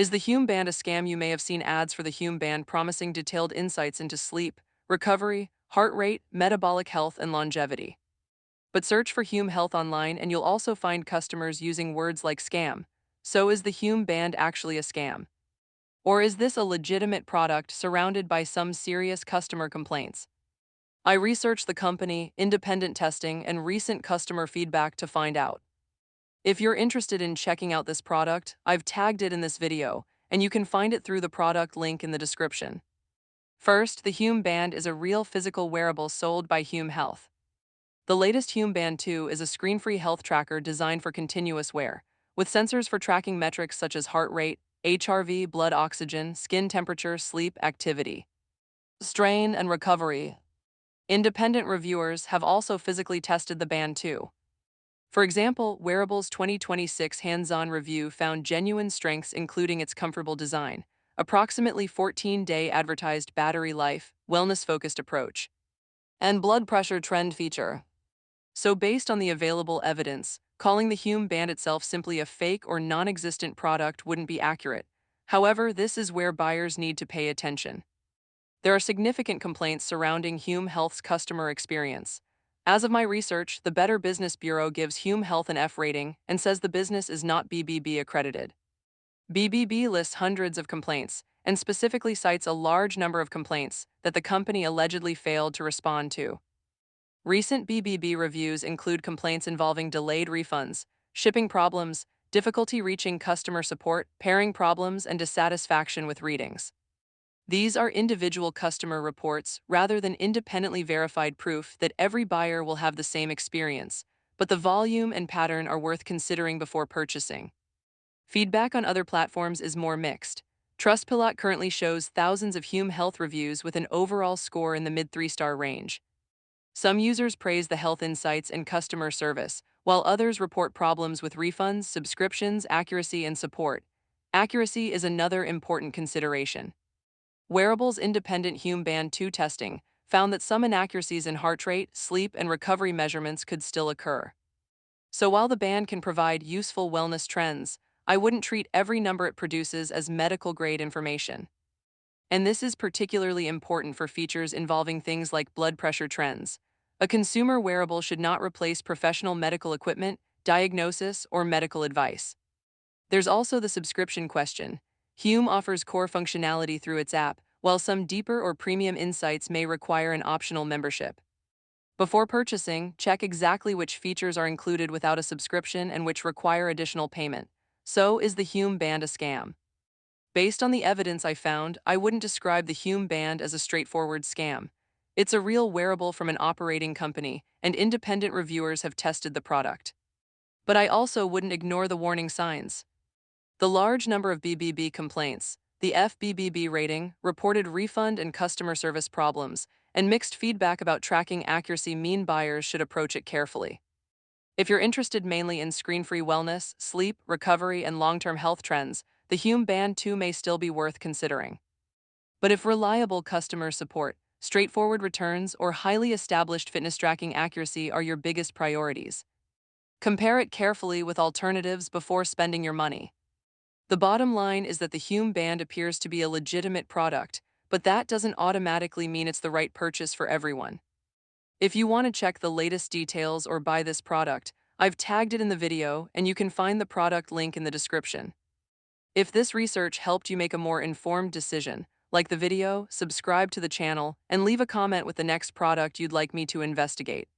Is the Hume Band a scam? You may have seen ads for the Hume Band promising detailed insights into sleep, recovery, heart rate, metabolic health, and longevity. But search for Hume Health online and you'll also find customers using words like scam. So is the Hume Band actually a scam? Or is this a legitimate product surrounded by some serious customer complaints? I researched the company, independent testing, and recent customer feedback to find out. If you're interested in checking out this product, I've tagged it in this video, and you can find it through the product link in the description. First, the Hume Band is a real physical wearable sold by Hume Health. The latest Hume Band 2 is a screen-free health tracker designed for continuous wear, with sensors for tracking metrics such as heart rate, HRV, blood oxygen, skin temperature, sleep, activity, strain, and recovery. Independent reviewers have also physically tested the band too. For example, Wearables 2026 hands-on review found genuine strengths including its comfortable design, approximately 14-day advertised battery life, wellness-focused approach, and blood pressure trend feature. So based on the available evidence, calling the Hume Band itself simply a fake or non-existent product wouldn't be accurate. However, this is where buyers need to pay attention. There are significant complaints surrounding Hume Health's customer experience. As of my research, the Better Business Bureau gives Hume Health an F rating and says the business is not BBB accredited. BBB lists hundreds of complaints and specifically cites a large number of complaints that the company allegedly failed to respond to. Recent BBB reviews include complaints involving delayed refunds, shipping problems, difficulty reaching customer support, pairing problems, and dissatisfaction with readings. These are individual customer reports rather than independently verified proof that every buyer will have the same experience, but the volume and pattern are worth considering before purchasing. Feedback on other platforms is more mixed. Trustpilot currently shows thousands of Hume Health reviews with an overall score in the mid 3-star range. Some users praise the health insights and customer service, while others report problems with refunds, subscriptions, accuracy, and support. Accuracy is another important consideration. Wearables independent Hume Band 2 testing found that some inaccuracies in heart rate, sleep, and recovery measurements could still occur. So while the band can provide useful wellness trends, I wouldn't treat every number it produces as medical-grade information. And this is particularly important for features involving things like blood pressure trends. A consumer wearable should not replace professional medical equipment, diagnosis, or medical advice. There's also the subscription question. Hume offers core functionality through its app, while some deeper or premium insights may require an optional membership. Before purchasing, check exactly which features are included without a subscription and which require additional payment. So, is the Hume Band a scam? Based on the evidence I found, I wouldn't describe the Hume Band as a straightforward scam. It's a real wearable from an operating company, and independent reviewers have tested the product. But I also wouldn't ignore the warning signs. The large number of BBB complaints, the FBBB rating, reported refund and customer service problems, and mixed feedback about tracking accuracy mean buyers should approach it carefully. If you're interested mainly in screen-free wellness, sleep, recovery, and long-term health trends, the Hume Band 2 may still be worth considering. But if reliable customer support, straightforward returns, or highly established fitness tracking accuracy are your biggest priorities, compare it carefully with alternatives before spending your money. The bottom line is that the Hume Band appears to be a legitimate product, but that doesn't automatically mean it's the right purchase for everyone. If you want to check the latest details or buy this product, I've tagged it in the video and you can find the product link in the description. If this research helped you make a more informed decision, like the video, subscribe to the channel, and leave a comment with the next product you'd like me to investigate.